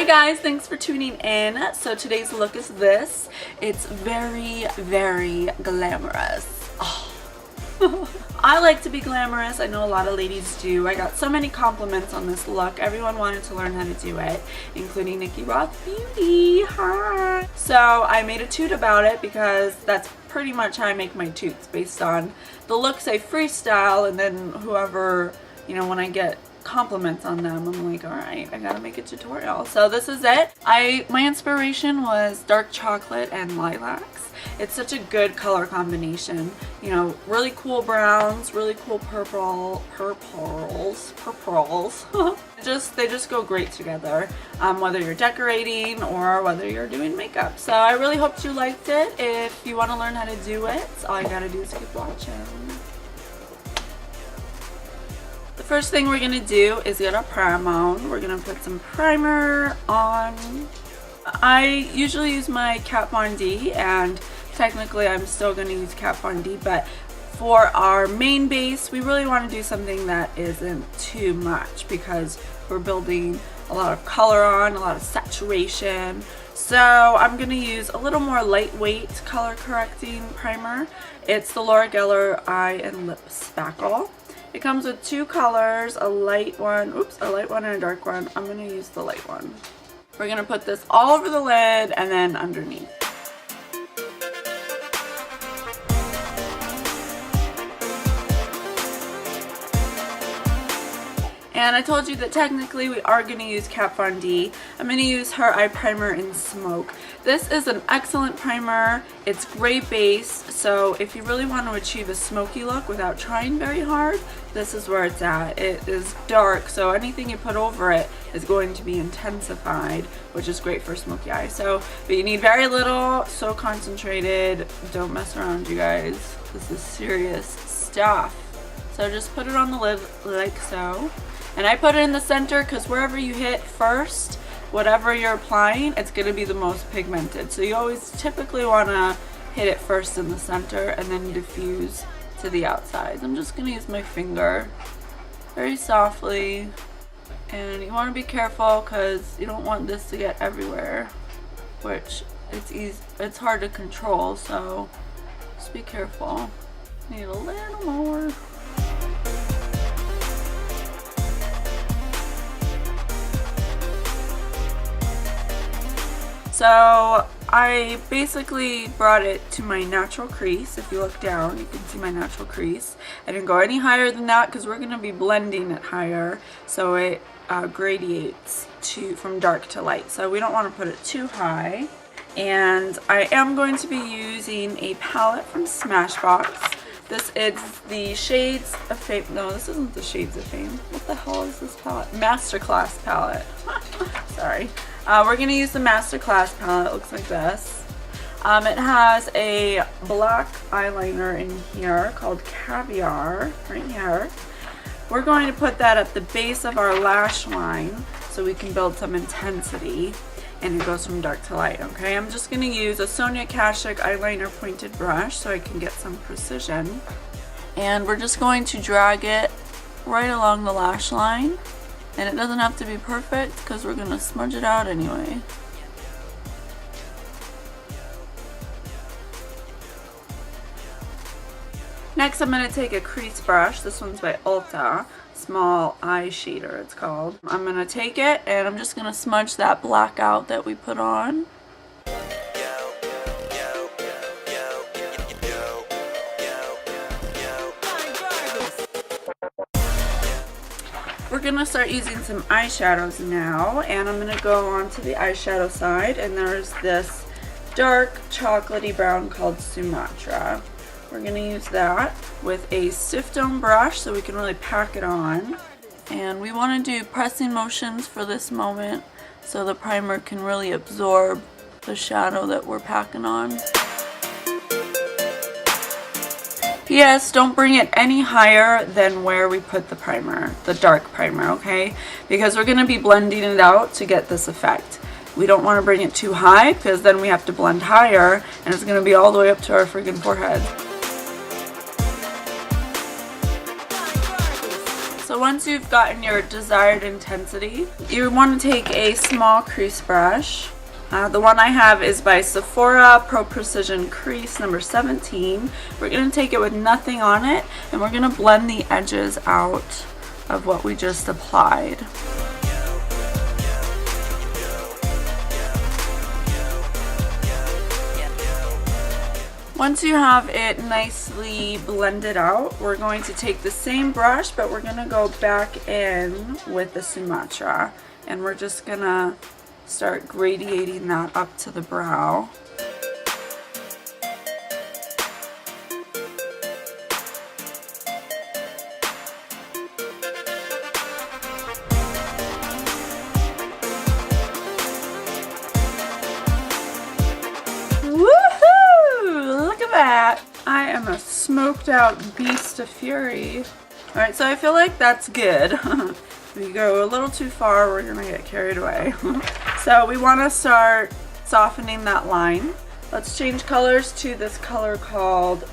Hi guys, thanks for tuning in. So today's look is this. It's very, very glamorous. Oh. I like to be glamorous. I know a lot of ladies do. I got so many compliments on this look. Everyone wanted to learn how to do it, including Nicki Beauty. Hi. So I made a toot about it because that's pretty much how I make my toots, based on the looks I freestyle, and then whoever, you know, when I get compliments on them, I'm like, all right, I gotta make a tutorial. So this is it. My inspiration was dark chocolate and lilacs. It's such a good color combination. You know, really cool browns, really cool purples. They just go great together, whether you're decorating or whether you're doing makeup. So I really hope you liked it. If you want to learn how to do it, all you gotta do is keep watching. The first thing we're going to do is get our primer on. We're going to put some primer on. I usually use my Kat Von D, and technically I'm still going to use Kat Von D, but for our main base we really want to do something that isn't too much because we're building a lot of color on, a lot of saturation. So I'm going to use a little more lightweight color correcting primer. It's the Gellar Eye and Lip Spakle. It comes with two colors, a light one and a dark one. I'm going to use the light one. We're going to put this all over the lid and then underneath. And I told you that technically we are going to use Kat Von D. I'm going to use her eye primer in Smoke. This is an excellent primer. It's gray base, so if you really want to achieve a smoky look without trying very hard, this is where it's at. It is dark, so anything you put over it is going to be intensified, which is great for smoky eyes. But you need very little, so concentrated. Don't mess around, you guys. This is serious stuff. So just put it on the lid like so. And I put it in the center because wherever you hit first, whatever you're applying, it's going to be the most pigmented. So you always typically want to hit it first in the center and then diffuse to the outsides. I'm just going to use my finger very softly. And you want to be careful because you don't want this to get everywhere, which it's hard to control, so just be careful. Need a little more. So I basically brought it to my natural crease. If you look down, you can see my natural crease. I didn't go any higher than that because we're going to be blending it higher, so it gradiates from dark to light. So we don't want to put it too high. And I am going to be using a palette from Smashbox. This is the Shades of Fame. No, this isn't the Shades of Fame. What the hell is this palette? Masterclass palette. Sorry. We're going to use the Masterclass palette. It looks like this. It has a black eyeliner in here called Caviar, right here. We're going to put that at the base of our lash line so we can build some intensity, and it goes from dark to light, okay? I'm just going to use a Sonia Kashuk eyeliner pointed brush so I can get some precision. And we're just going to drag it right along the lash line. And it doesn't have to be perfect because we're going to smudge it out anyway. Next, I'm going to take a crease brush. This one's by Ulta. Small eye shader, it's called. I'm going to take it and I'm just going to smudge that black out that we put on. We're going to start using some eyeshadows now, and I'm going to go on to the eyeshadow side, and there's this dark chocolatey brown called Sumatra. We're going to use that with a stiff dome brush so we can really pack it on. And we want to do pressing motions for this moment so the primer can really absorb the shadow that we're packing on. P.S. Don't bring it any higher than where we put the primer, the dark primer, okay? Because we're going to be blending it out to get this effect. We don't want to bring it too high because then we have to blend higher and it's going to be all the way up to our freaking forehead. So once you've gotten your desired intensity, you want to take a small crease brush. The one I have is by Sephora Pro Precision Crease number 17. We're going to take it with nothing on it, and we're going to blend the edges out of what we just applied. Once you have it nicely blended out, we're going to take the same brush, but we're going to go back in with the Sumatra, and we're just going to start gradiating that up to the brow. I am a smoked out beast of fury. Alright, so I feel like that's good. If we go a little too far, we're gonna get carried away. So we want to start softening that line. Let's change colors to this color called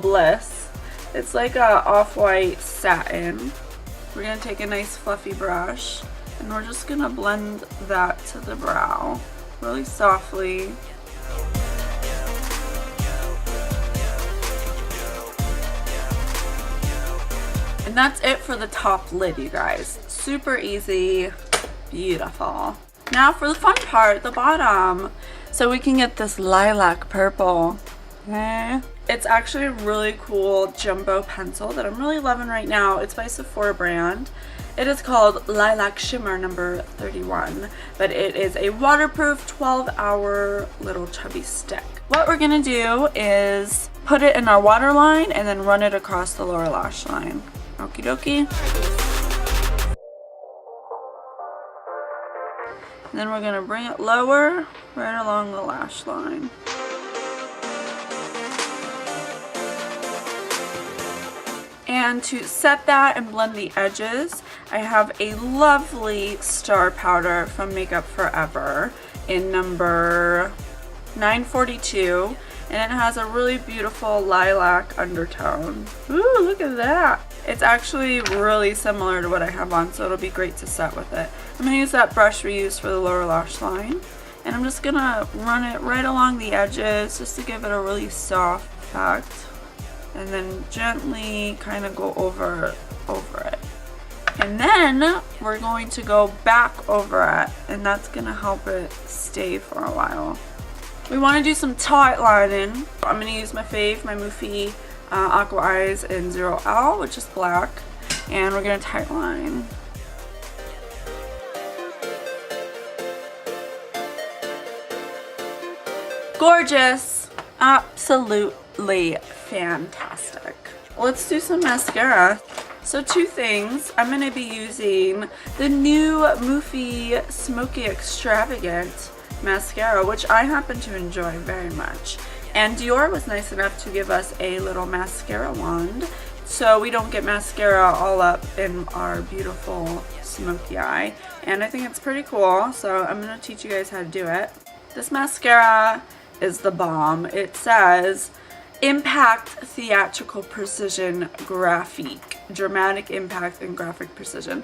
Bliss. It's like a off-white satin. We're gonna take a nice fluffy brush and we're just gonna blend that to the brow really softly. And that's it for the top lid, you guys. Super easy, beautiful. Now for the fun part, the bottom. So we can get this lilac purple. Okay. It's actually a really cool jumbo pencil that I'm really loving right now. It's by Sephora Brand. It is called Lilac Shimmer number 31, but it is a waterproof 12-hour little chubby stick. What we're gonna do is put it in our waterline and then run it across the lower lash line. Okie dokie. And then we're gonna bring it lower, right along the lash line. And to set that and blend the edges, I have a lovely star powder from Makeup Forever in number 942, and it has a really beautiful lilac undertone. Ooh, look at that. It's actually really similar to what I have on, so it'll be great to set with it. I'm going to use that brush we used for the lower lash line, and I'm just going to run it right along the edges just to give it a really soft effect, and then gently kind of go over it. And then we're going to go back over it, and that's going to help it stay for a while. We want to do some tight lining. I'm going to use my fave, my MUFE Aqua Eyes in 0L, which is black, and we're going to tight line. Gorgeous! Absolutely fantastic. Let's do some mascara. So two things. I'm going to be using the new MUFE Smoky Extravagant mascara, which I happen to enjoy very much. And Dior was nice enough to give us a little mascara wand so we don't get mascara all up in our beautiful smoky eye. And I think it's pretty cool, so I'm going to teach you guys how to do it. This mascara is the bomb. It says Impact Theatrical Precision Graphique. Dramatic impact and graphic precision.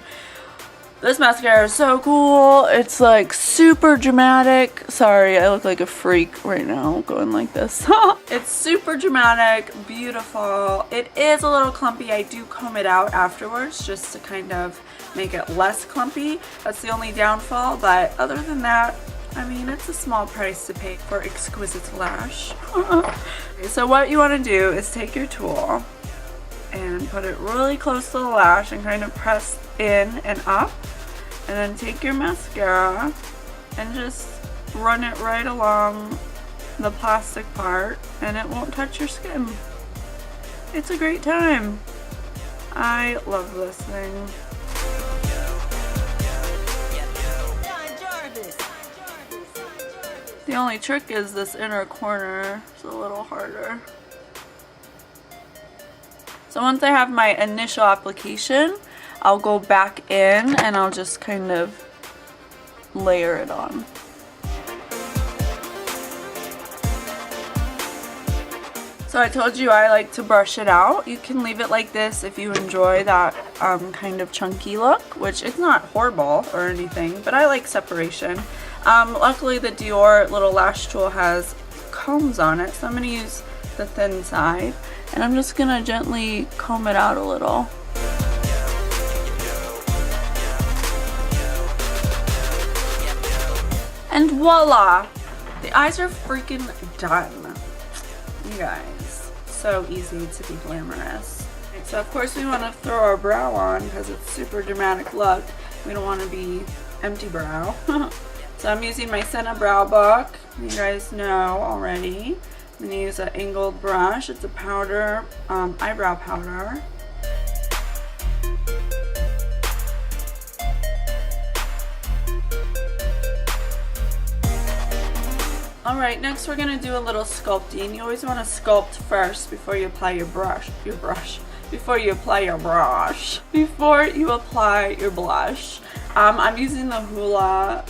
This mascara is so cool. It's like super dramatic. Sorry, I look like a freak right now going like this. It's super dramatic, beautiful. It is a little clumpy. I do comb it out afterwards just to kind of make it less clumpy. That's the only downfall, but other than that, I mean, it's a small price to pay for exquisite lash. So what you want to do is take your tool and put it really close to the lash and kind of press in and up, and then take your mascara and just run it right along the plastic part, and it won't touch your skin. It's a great time. I love this thing. The only trick is this inner corner is a little harder. So once I have my initial application, I'll go back in and I'll just kind of layer it on. So I told you I like to brush it out. You can leave it like this if you enjoy that kind of chunky look, which it's not horrible or anything, but I like separation. Luckily the Dior little lash tool has combs on it, so I'm going to use the thin side, and I'm just going to gently comb it out a little. And voila! The eyes are freaking done. You guys, so easy to be glamorous. So of course we want to throw our brow on because it's super dramatic look. We don't want to be empty brow. So I'm using my Senna brow book. You guys know already. I'm going to use an angled brush. It's a powder, eyebrow powder. Alright, next we're going to do a little sculpting. You always want to sculpt first before you apply before you apply your blush. I'm using the Hoola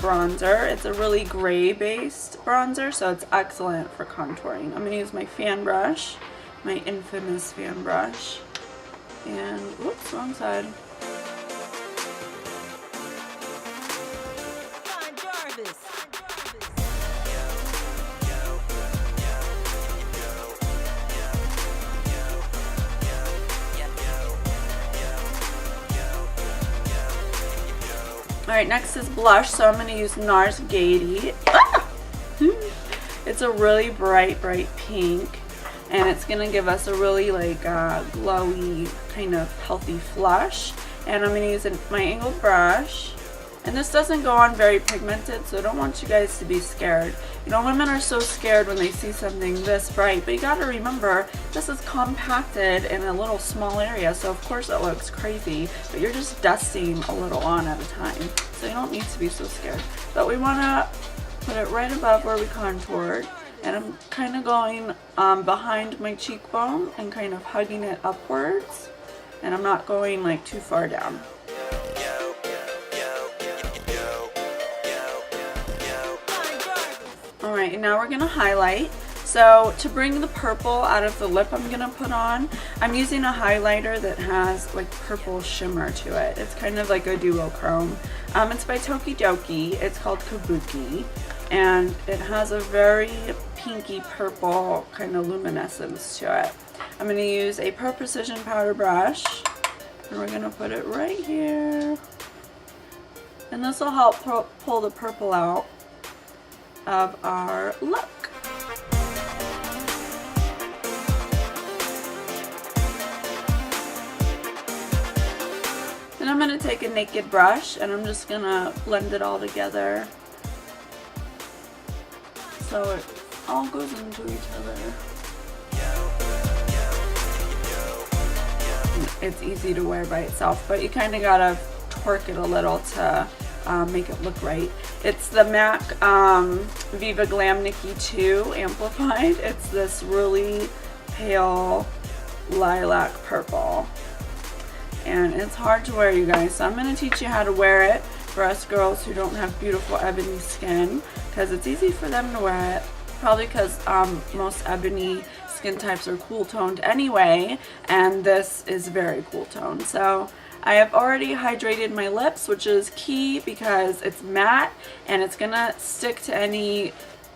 bronzer. It's a really gray based bronzer, so it's excellent for contouring. I'm going to use my fan brush, my infamous fan brush. And, whoops, wrong side. Alright, next is blush, so I'm going to use NARS Gaiety. Ah! It's a really bright pink, and it's going to give us a really like glowy, kind of healthy flush. And I'm going to use my angled brush. And this doesn't go on very pigmented, so I don't want you guys to be scared. You know, women are so scared when they see something this bright, but you gotta remember, this is compacted in a little small area, so of course it looks crazy, but you're just dusting a little on at a time, so you don't need to be so scared. But we wanna put it right above where we contoured, and I'm kind of going behind my cheekbone and kind of hugging it upwards, and I'm not going like too far down. Alright, and now we're going to highlight. So to bring the purple out of the lip I'm going to put on, I'm using a highlighter that has like purple shimmer to it. It's kind of like a duochrome. It's by Toki Doki. It's called Kabuki. And it has a very pinky purple kind of luminescence to it. I'm going to use a Pro Precision powder brush. And we're going to put it right here. And this will help pull the purple out of our look. And I'm going to take a naked brush and I'm just going to blend it all together so it all goes into each other. It's easy to wear by itself, but you kind of got to twerk it a little to make it look right. It's the MAC Viva Glam Nicki 2 Amplified. It's this really pale lilac purple. And it's hard to wear, you guys. So I'm going to teach you how to wear it for us girls who don't have beautiful ebony skin, because it's easy for them to wear it. Probably because most ebony skin types are cool toned anyway, and this is very cool toned. So I have already hydrated my lips, which is key because it's matte and it's gonna stick to any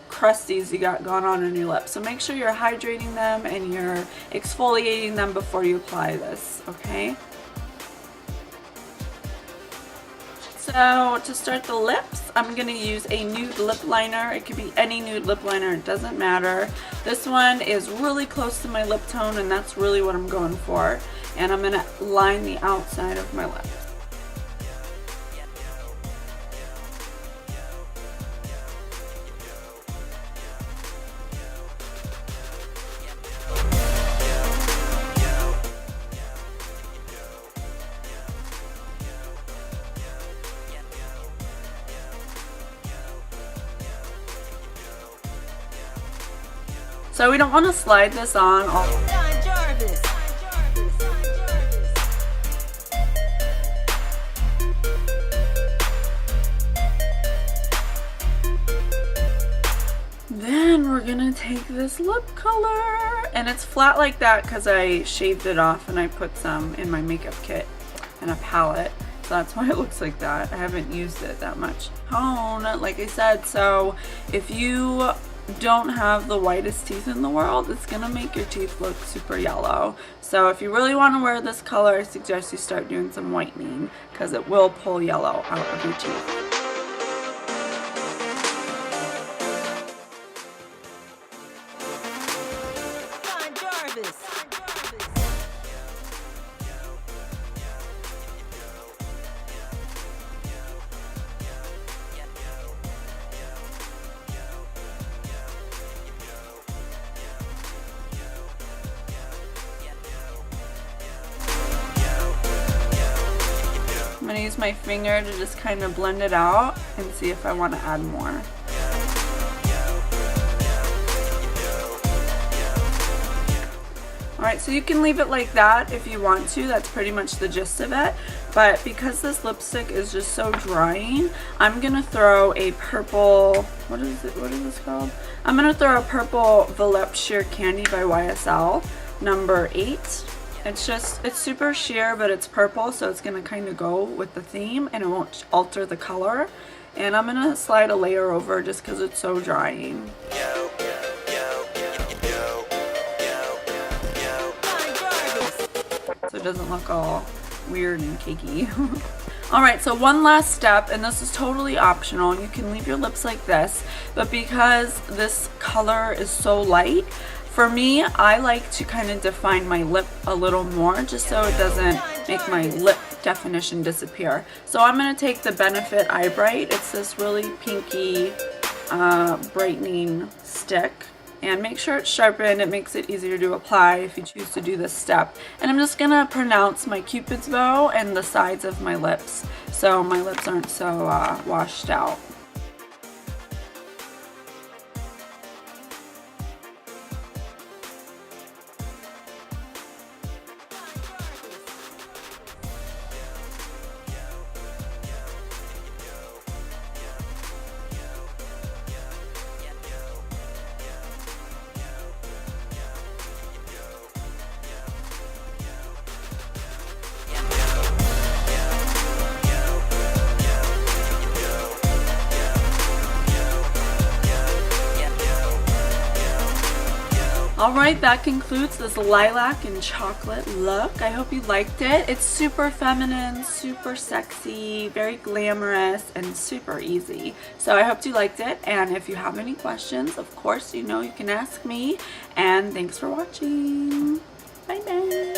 crusties you got going on in your lips. So make sure you're hydrating them and you're exfoliating them before you apply this, okay? So to start the lips, I'm going to use a nude lip liner. It could be any nude lip liner, it doesn't matter. This one is really close to my lip tone and that's really what I'm going for. And I'm going to line the outside of my lips. So we don't want to slide this on all. Then then we're gonna take this lip color, and it's flat like that because I shaved it off and I put some in my makeup kit and a palette. So that's why it looks like that. I haven't used it that much. Tone, like I said, so if you don't have the whitest teeth in the world, it's gonna make your teeth look super yellow. So if you really want to wear this color, I suggest you start doing some whitening because it will pull yellow out of your teeth. I'm going to use my finger to just kind of blend it out and see if I want to add more. Alright, so you can leave it like that if you want to. That's pretty much the gist of it. But because this lipstick is just so drying, I'm going to throw a purple, what is this called? I'm going to throw a purple Volupte Sheer Candy by YSL, number 8. It's super sheer, but it's purple, so it's gonna kind of go with the theme and it won't alter the color. And I'm gonna slide a layer over just because it's so drying. So it doesn't look all weird and cakey. Alright, so one last step, and this is totally optional. You can leave your lips like this, but because this color is so light, for me, I like to kind of define my lip a little more just so it doesn't make my lip definition disappear. So I'm going to take the Benefit Eye Bright. It's this really pinky brightening stick. And make sure it's sharpened. It makes it easier to apply if you choose to do this step. And I'm just going to pronounce my Cupid's bow and the sides of my lips so my lips aren't so washed out. Alright, that concludes this lilac and chocolate look. I hope you liked it. It's super feminine, super sexy, very glamorous, and super easy. So I hope you liked it, and if you have any questions, of course, you know you can ask me. And thanks for watching. Bye bye.